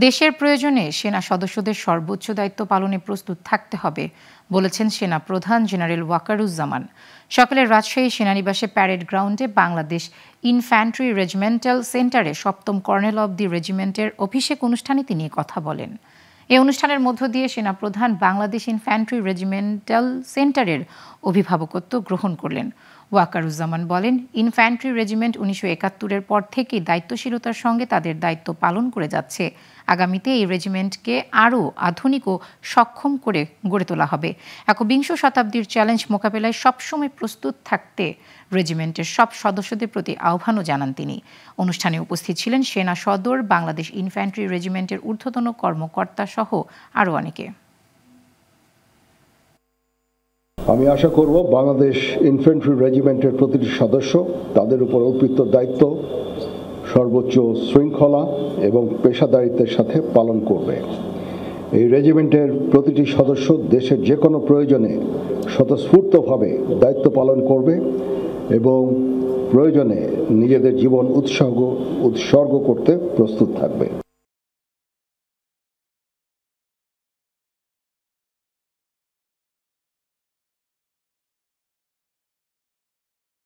দেশের প্রয়োজনে সেনা সদস্যদের সর্বোচ্চ দায়িত্ব পালনে প্রস্তুত থাকতে হবে বলেছেন সেনা প্রধান জেনারেল ওয়াকারুজ্জামান। সকালে রাজশাহী সেনানিবাসে প্যারেড গ্রাউন্ডে বাংলাদেশ ইনফ্যান্ট্রি রেজিমেন্টাল সেন্টারে ৭ম কর্নেল অব দি রেজিমেন্টের অভিষেক অনুষ্ঠানে তিনি কথা বলেন। এই অনুষ্ঠানের মধ্য দিয়ে সেনাপ্রধান বাংলাদেশ ইনফ্যান্ট্রি রেজিমেন্টাল সেন্টারের অভিভাবকত্ব গ্রহণ করলেন। ওয়াকারুজ্জামান বলেন, ইনফ্যান্ট্রি রেজিমেন্ট ১৯৭১-এর পর থেকেই দায়িত্বশীলতার সঙ্গে তাদের দায়িত্ব পালন করে যাচ্ছে। আগামীতে এই রেজিমেন্টকে আরও আধুনিক ও সক্ষম করে গড়ে তোলা হবে। একবিংশ শতাব্দীর চ্যালেঞ্জ মোকাবেলায় সবসময় প্রস্তুত থাকতে রেজিমেন্টের সব সদস্যদের প্রতি আহ্বানও জানান তিনি। অনুষ্ঠানে উপস্থিত ছিলেন সেনা সদর, বাংলাদেশ ইনফ্যান্ট্রি রেজিমেন্টের ঊর্ধ্বতন কর্মকর্তা সহ আরও অনেকে। আমি আশা করব বাংলাদেশ ইনফ্যান্ট্রি রেজিমেন্টের প্রতিটি সদস্য তাদের উপর অর্পিত দায়িত্ব সর্বোচ্চ শৃঙ্খলা এবং পেশাদারিত্বের সাথে পালন করবে। এই রেজিমেন্টের প্রতিটি সদস্য দেশের যে কোনো প্রয়োজনে স্বতঃস্ফূর্তভাবে দায়িত্ব পালন করবে এবং প্রয়োজনে নিজেদের জীবন উৎসর্গ করতে প্রস্তুত থাকবে।